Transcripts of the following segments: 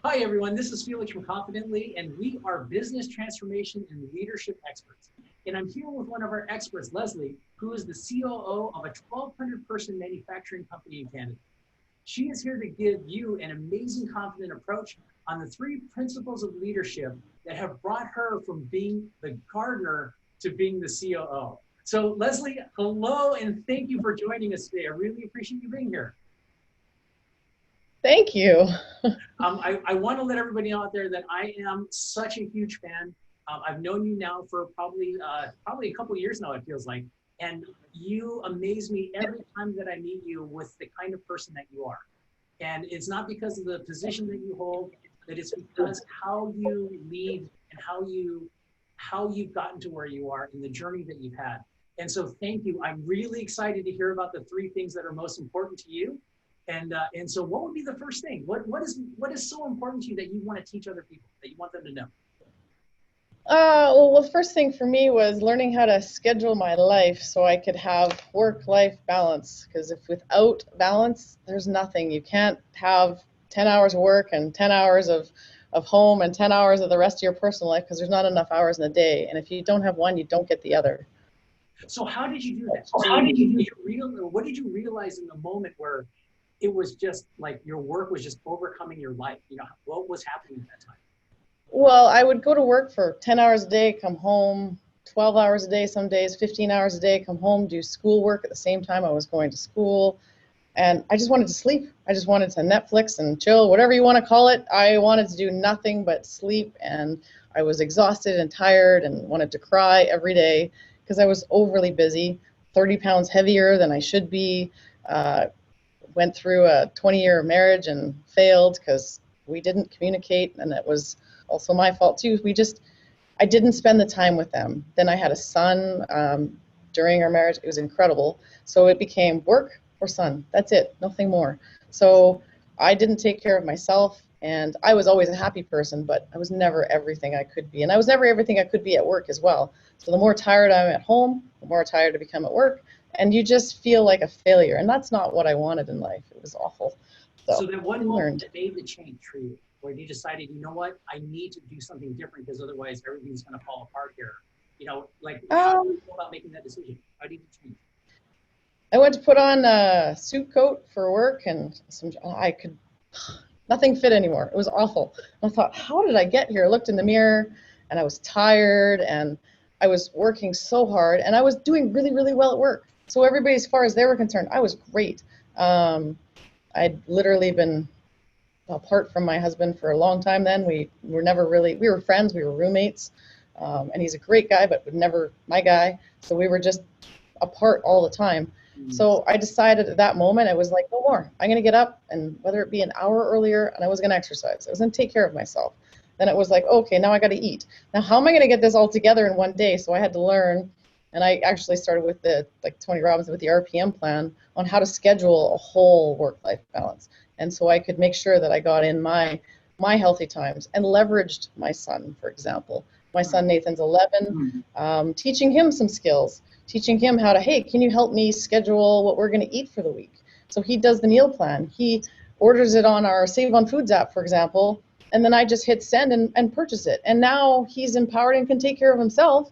Hi, everyone. This is Felix from Konfidently, and we are business transformation and leadership experts. And I'm here with one of our experts, Leslie, who is the COO of a 1,200-person manufacturing company in Canada. She is here to give you an amazing, confident approach on the three principles of leadership that have brought her from being the gardener to being the COO. So, Leslie, hello, and thank you for joining us today. I really appreciate you being here. Thank you. I want to let everybody know out there that I am such a huge fan. I've known you now for probably a couple of years now, it feels like. And you amaze me every time that I meet you with the kind of person that you are. And it's not because of the position that you hold, that it's because how you lead and how you've gotten to where you are and the journey that you've had. And so thank you. I'm really excited to hear about the three things that are most important to you. And so what would be the first thing? What is so important to you that you want to teach other people, that you want them to know? Well, the first thing for me was learning how to schedule my life so I could have work-life balance. Because if without balance, there's nothing. You can't have 10 hours of work and 10 hours of home and 10 hours of the rest of your personal life because there's not enough hours in a day. And if you don't have one, you don't get the other. So how did you do that? So what did you realize in the moment where it was just like your work was just overcoming your life? You know, what was happening at that time? Well, I would go to work for 10 hours a day, come home 12 hours a day some days, 15 hours a day, come home, do schoolwork at the same time I was going to school. And I just wanted to sleep. I just wanted to Netflix and chill, whatever you want to call it. I wanted to do nothing but sleep, and I was exhausted and tired and wanted to cry every day because I was overly busy, 30 pounds heavier than I should be. Went through a 20-year marriage and failed because we didn't communicate, and it was also my fault too. I didn't spend the time with them. Then I had a son during our marriage. It was incredible. So it became work or son. That's it, nothing more. So I didn't take care of myself, and I was always a happy person, but I was never everything I could be. And I was never everything I could be at work as well. So the more tired I'm at home, the more tired I become at work, and you just feel like a failure. And that's not what I wanted in life. It was awful. So So that one I moment learned. that made the change for you, where you decided, you know what, I need to do something different because otherwise everything's going to fall apart here. You know, like how do you Um, go about making that decision? How did you change? I went to put on a suit coat for work, and nothing fit anymore. It was awful. I thought, how did I get here? I looked in the mirror, and I was tired, and I was working so hard, and I was doing really, really well at work. So everybody, as far as they were concerned, I was great. Um, I'd literally been apart from my husband for a long time then. We were friends, we were roommates, and he's a great guy, but never my guy. So we were just apart all the time. Mm. So I decided at that moment, I was like, no more. I'm going to get up, and whether it be an hour earlier, and I was going to exercise. I was going to take care of myself. Then it was like, okay, now I got to eat. Now, how am I going to get this all together in one day? So I had to learn, and I actually started with Tony Robbins with the RPM plan on how to schedule a whole work-life balance. And so I could make sure that I got in my healthy times and leveraged my son, for example. My son Nathan's 11, teaching him some skills, teaching him how to, hey, can you help me schedule what we're going to eat for the week? So he does the meal plan. He orders it on our Save on Foods app, for example, and then I just hit send and purchase it. And now he's empowered and can take care of himself.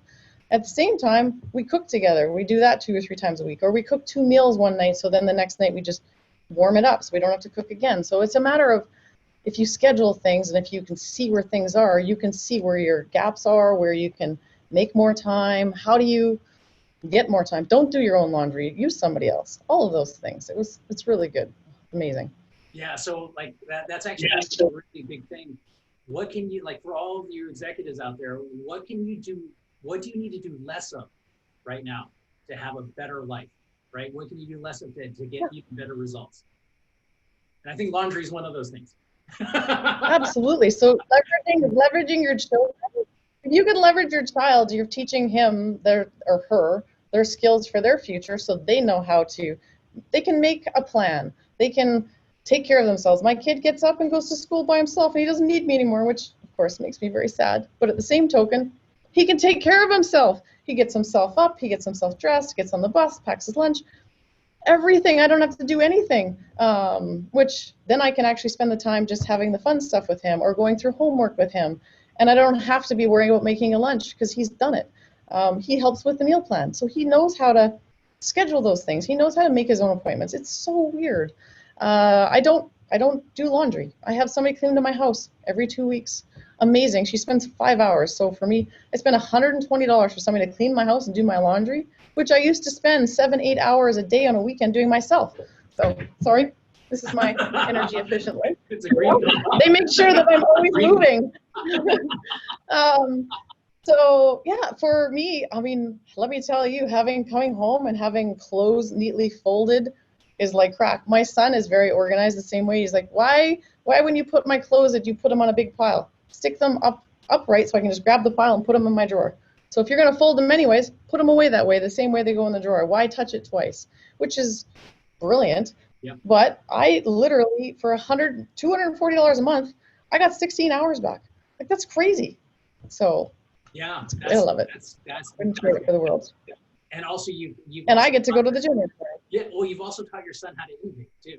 At the same time, we cook together. We do that 2 or 3 times a week, or we cook 2 meals one night, so then the next night we just warm it up so we don't have to cook again. So it's a matter of, if you schedule things and if you can see where things are, you can see where your gaps are, where you can make more time. How do you get more time? Don't do your own laundry. Use somebody else. All of those things. It's really good. Amazing. Yeah, so like that's actually a really big thing. What can you, like, for all of you executives out there, what can you do? What do you need to do less of right now to have a better life, right? What can you do less of to get Yeah, even better results? And I think laundry is one of those things. absolutely. So leveraging your children. If you can leverage your child, you're teaching him their or her their skills for their future, so they know how to. They can make a plan. They can take care of themselves. My kid gets up and goes to school by himself, and he doesn't need me anymore, which of course makes me very sad. But at the same token, he can take care of himself. He gets himself up. He gets himself dressed. Gets on the bus, packs his lunch, everything. I don't have to do anything, which then I can actually spend the time just having the fun stuff with him or going through homework with him. And I don't have to be worrying about making a lunch because he's done it. He helps with the meal plan. So he knows how to schedule those things. He knows how to make his own appointments. It's so weird. I don't do laundry. I have somebody clean to my house every 2 weeks. Amazing. She spends 5 hours. So for me, I spend $120 for somebody to clean my house and do my laundry, which I used to spend 7-8 hours a day on a weekend doing myself. So sorry, this is my energy efficient way. It's a great They make sure that I'm always moving. So yeah, for me, I mean, let me tell you, coming home and having clothes neatly folded is like crack. My son is very organized the same way. He's like, why when you put my clothes did you put them on a big pile? Stick them upright so I can just grab the pile and put them in my drawer. So if you're going to fold them anyways, put them away that way, the same way they go in the drawer. Why touch it twice? Which is brilliant. Yep. But I literally, for $240 a month, I got 16 hours back. Like, that's crazy. So yeah, I love it. That's wouldn't trade it for the world. And also you and I get to go to the gym. Yeah, well, you've also taught your son how to innovate too.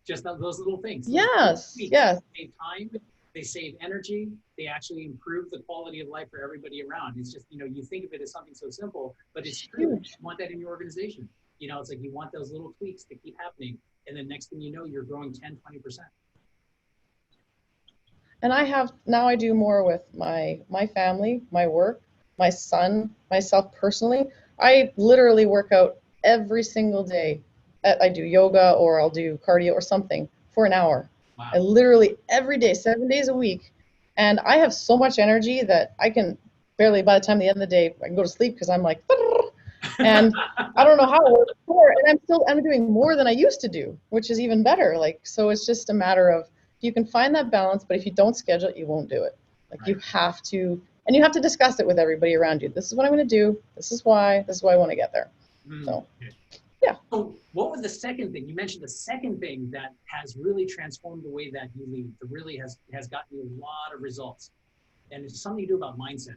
Just those little things. Yes, yes. They save time, they save energy, they actually improve the quality of life for everybody around. It's just, you think of it as something so simple, but it's true. You want that in your organization. It's like you want those little tweaks to keep happening. And then next thing you know, you're growing 10, 20%. And I do more with my family, my work, my son, myself personally. I literally work out every single day. I do yoga or I'll do cardio or something for an hour. Wow. I literally every day, 7 days a week. And I have so much energy that I can barely, by the time the end of the day, I can go to sleep because I'm like, and I don't know how it works before. And I'm doing more than I used to do, which is even better. So it's just a matter of, you can find that balance, but if you don't schedule it, you won't do it. Right. You have to, and you have to discuss it with everybody around you. This is what I'm going to do. This is why I want to get there. So, yeah. So what was the second thing? You mentioned the second thing that has really transformed the way that you lead, that really has gotten you a lot of results. And it's something you do about mindset.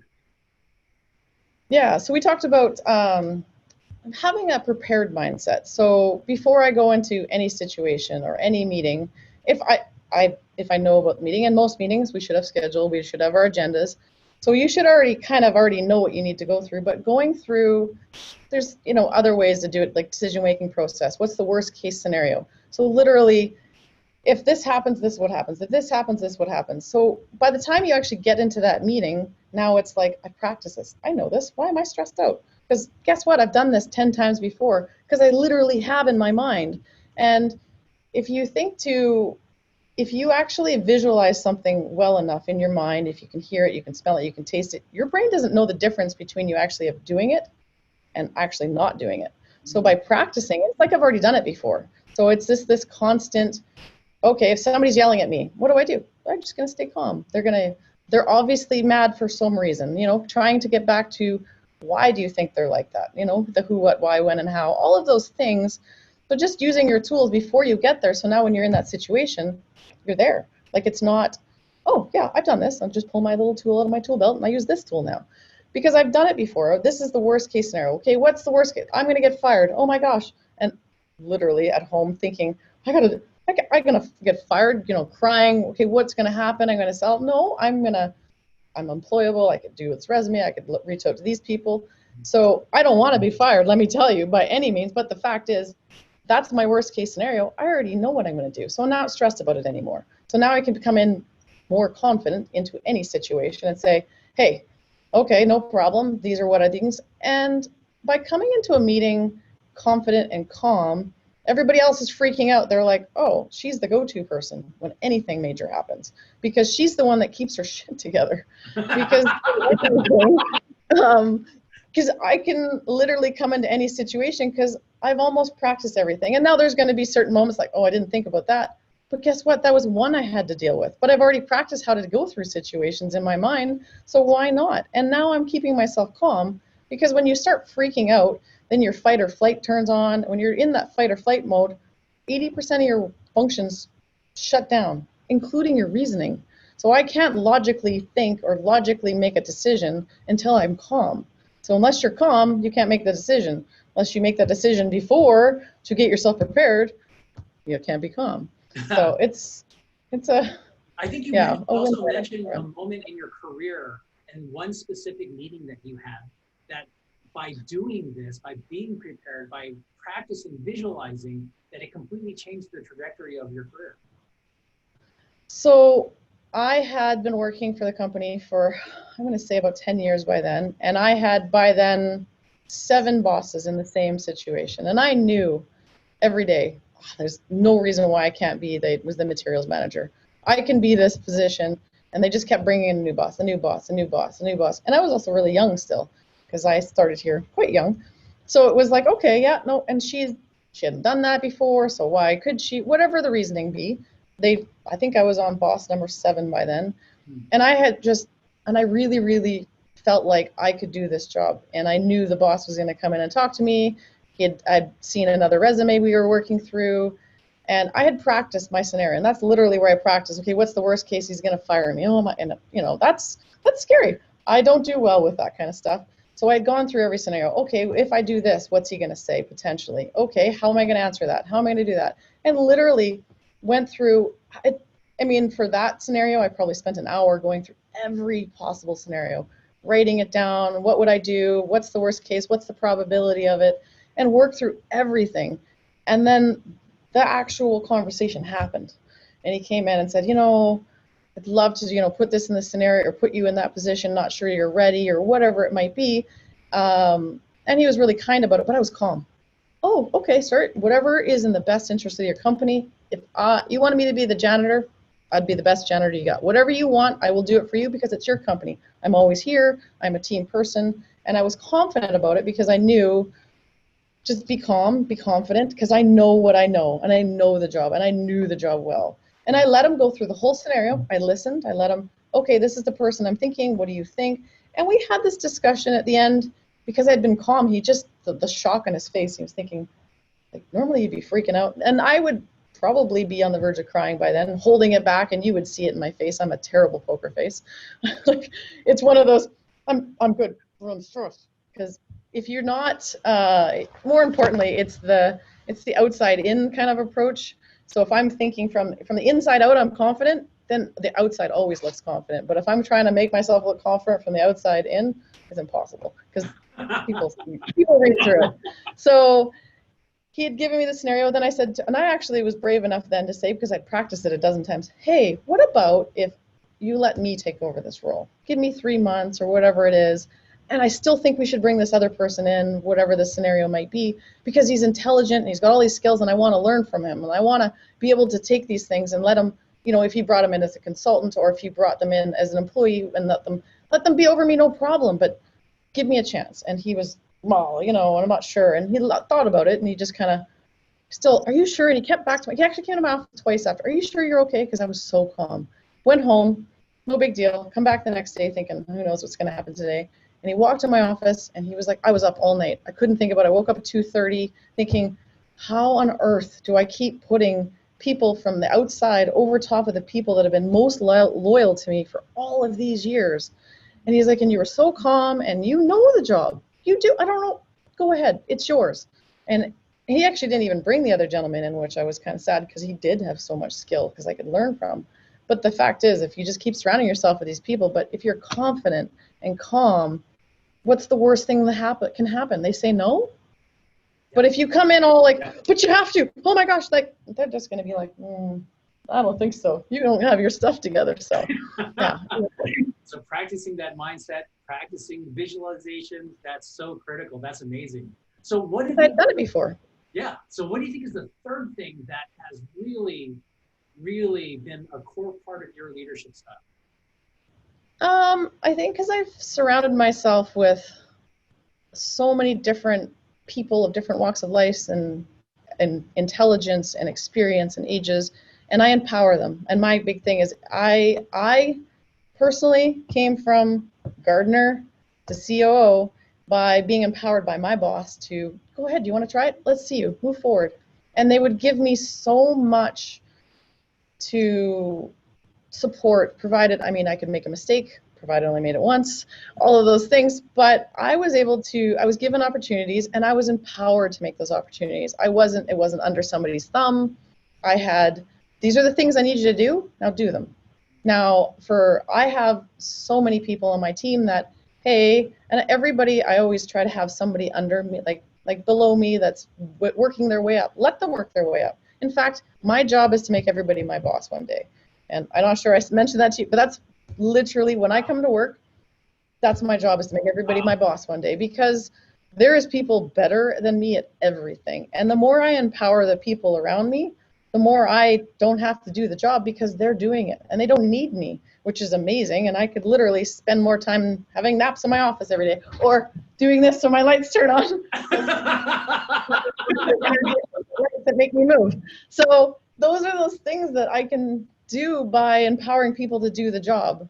Yeah, so we talked about having a prepared mindset. So before I go into any situation or any meeting, if I know about the meeting, and most meetings we should have scheduled, we should have our agendas. So you should already know what you need to go through, but going through, there's, other ways to do it, like decision-making process. What's the worst case scenario? So literally, if this happens, this is what happens. If this happens, this is what happens. So by the time you actually get into that meeting, now it's like, I practice this. I know this. Why am I stressed out? Because guess what? I've done this 10 times before because I literally have in my mind. And if you actually visualize something well enough in your mind, if you can hear it, you can smell it, you can taste it, your brain doesn't know the difference between you actually doing it and actually not doing it. So by practicing, it's like I've already done it before. So it's this constant, okay, if somebody's yelling at me, what do? I'm just going to stay calm. They're obviously mad for some reason, trying to get back to why do you think they're like that? The who, what, why, when, and how, all of those things. So just using your tools before you get there. So now when you're in that situation, you're there. Like, it's not, oh yeah, I've done this. I'll just pull my little tool out of my tool belt and I use this tool now because I've done it before. This is the worst case scenario. Okay, what's the worst case? I'm going to get fired. Oh my gosh. And literally at home thinking, I'm going to get fired, crying. Okay, what's going to happen? I'm going to sell. No, I'm employable. I could do this resume. I could reach out to these people. So I don't want to be fired, let me tell you, by any means. But the fact is, that's my worst case scenario. I already know what I'm going to do. So I'm not stressed about it anymore. So now I can come in more confident into any situation and say, hey, okay, no problem. These are what I think. And by coming into a meeting confident and calm, everybody else is freaking out. They're like, oh, she's the go-to person when anything major happens because she's the one that keeps her shit together. Because I can literally come into any situation because I've almost practiced everything. And now there's going to be certain moments like, oh, I didn't think about that. But guess what? That was one I had to deal with. But I've already practiced how to go through situations in my mind. So why not? And now I'm keeping myself calm because when you start freaking out, then your fight or flight turns on. When you're in that fight or flight mode, 80% of your functions shut down, including your reasoning. So I can't logically think or logically make a decision until I'm calm. So unless you're calm, you can't make the decision. unless you make that decision before to get yourself prepared, you can't be calm. So it's a, I think you yeah, a also win-win. mentioned a moment in your career and one specific meeting that you had that by doing this, by being prepared, by practicing visualizing, that it completely changed the trajectory of your career. So I had been working for the company for, I'm going to say about 10 years by then. And I had by then 7 bosses in the same situation. And I knew every day, there's no reason why I can't be the materials manager. I can be this position. And they just kept bringing in a new boss, a new boss, a new boss, a new boss. And I was also really young still because I started here quite young. So it was like, okay, yeah, no. And she hadn't done that before. So why could she, whatever the reasoning be, I think I was on boss number 7 by then. And I really, really felt like I could do this job. And I knew the boss was going to come in and talk to me. I'd seen another resume we were working through, and I had practiced my scenario. And that's literally where I practiced. Okay, what's the worst case? He's going to fire me. Oh my, and that's scary. I don't do well with that kind of stuff. So I had gone through every scenario. Okay, if I do this, what's he going to say potentially? Okay, how am I going to answer that? How am I going to do that? And literally went through, I mean, for that scenario, I probably spent an hour going through every possible scenario, writing it down. What would I do? What's the worst case? What's the probability of it? And work through everything. And then the actual conversation happened. And he came in and said, I'd love to, put this in this scenario or put you in that position, not sure you're ready or whatever it might be. And he was really kind about it, but I was calm. Oh, okay, sir, whatever is in the best interest of your company. If you wanted me to be the janitor, I'd be the best janitor you got. Whatever you want, I will do it for you because it's your company. I'm always here. I'm a team person. And I was confident about it because I knew, just be calm, be confident, because I know what I know, and I know the job, and I knew the job well. And I let him go through the whole scenario. I listened. I let him, okay, this is the person I'm thinking. What do you think? And we had this discussion at the end because I'd been calm. He just, the shock on his face, he was thinking, like, normally you'd be freaking out. And I would probably be on the verge of crying by then, holding it back, and you would see it in my face. I'm a terrible poker face. Like, it's one of those, I'm good, run first. Because if you're not, more importantly, it's the outside in kind of approach. So if I'm thinking from the inside out, I'm confident, then the outside always looks confident. But if I'm trying to make myself look confident from the outside in, it's impossible because people read through it. So he had given me the scenario. Then I said, and I actually was brave enough then to say, because I'd practiced it a dozen times, hey, what about if you let me take over this role? Give me 3 months or whatever it is. And I still think we should bring this other person in, whatever the scenario might be, because he's intelligent and he's got all these skills and I want to learn from him. And I want to be able to take these things and let him, if he brought them in as a consultant or if he brought them in as an employee and let them be over me, no problem, but give me a chance. And he was, well, and I'm not sure. And he thought about it and he just kind of still, are you sure? And he kept back to me. He actually came to my office twice after. Are you sure you're okay? Because I was so calm. Went home, no big deal. Come back the next day thinking, who knows what's going to happen today. And he walked in my office and he was like, I was up all night. I couldn't think about it. I woke up at 2:30 thinking, how on earth do I keep putting people from the outside over top of the people that have been most loyal to me for all of these years? And he's like, and you were so calm and you know the job. You do. I don't know. Go ahead. It's yours. And he actually didn't even bring the other gentleman in, which I was kind of sad because he did have so much skill because I could learn from. But the fact is, if you just keep surrounding yourself with these people, but if you're confident and calm, what's the worst thing that can happen? They say no. But if you come in all like, but you have to, oh my gosh, like they're just going to be like, I don't think so. You don't have your stuff together. So, yeah. So practicing that mindset, practicing visualization, that's so critical. That's amazing. So what have I've done it before. Yeah. So what do you think is the third thing that has really, really been a core part of your leadership style? I think because I've surrounded myself with so many different people of different walks of life and intelligence and experience and ages, and I empower them. And my big thing is I personally came from gardener to COO by being empowered by my boss to go ahead, do you want to try it? Let's see you, move forward. And they would give me so much to support, provided, I mean, I could make a mistake, provided I only made it once, all of those things. But I was given opportunities and I was empowered to make those opportunities. It wasn't under somebody's thumb. These are the things I need you to do, now do them. Now, I have so many people on my team that, hey, and everybody, I always try to have somebody under me, like below me that's working their way up. Let them work their way up. In fact, my job is to make everybody my boss one day. And I'm not sure I mentioned that to you, but that's literally when I come to work, that's my job, is to make everybody my boss one day, because there is people better than me at everything. And the more I empower the people around me, the more I don't have to do the job, because they're doing it and they don't need me, which is amazing. And I could literally spend more time having naps in my office every day, or doing this so my lights turn on that make me move. So those are those things that I can do by empowering people to do the job.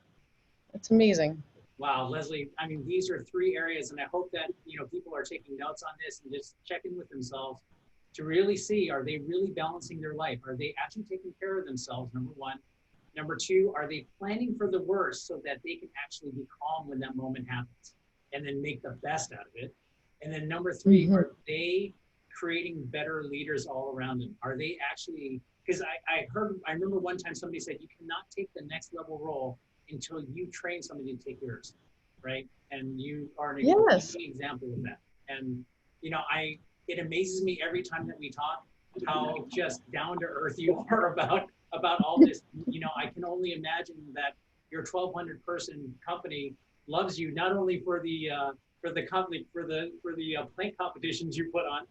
It's amazing. Wow, Leslie, I mean, these are 3 areas, and I hope that, people are taking notes on this and just checking with themselves to really see, are they really balancing their life? Are they actually taking care of themselves, number 1? Number 2, are they planning for the worst so that they can actually be calm when that moment happens and then make the best out of it? And then number 3, are they creating better leaders all around them? Are they actually, because I remember one time somebody said, you cannot take the next level role until you train somebody to take yours, right? And you are an example of that. And, it amazes me every time that we talk how just down to earth you are about all this. I can only imagine that your 1,200 person company loves you, not only for the plank competitions you put on,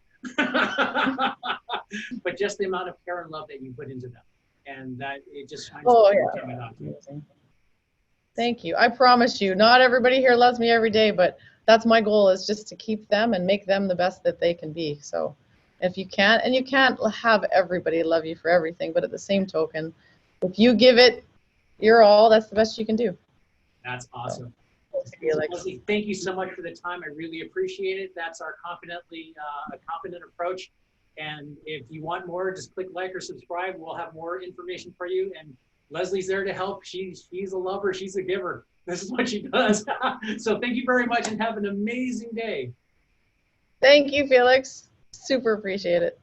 but just the amount of care and love that you put into them, and that it just shines. Thank you. I promise you, not everybody here loves me every day, but that's my goal, is just to keep them and make them the best that they can be. So if you can't, and you can't have everybody love you for everything, but at the same token, if you give it your all, that's the best you can do. That's awesome. So, Felix. Leslie, thank you so much for the time. I really appreciate it. That's our a confident approach. And if you want more, just click like or subscribe. We'll have more information for you. And Leslie's there to help. She's a lover. She's a giver. This is what she does. So thank you very much and have an amazing day. Thank you, Felix. Super appreciate it.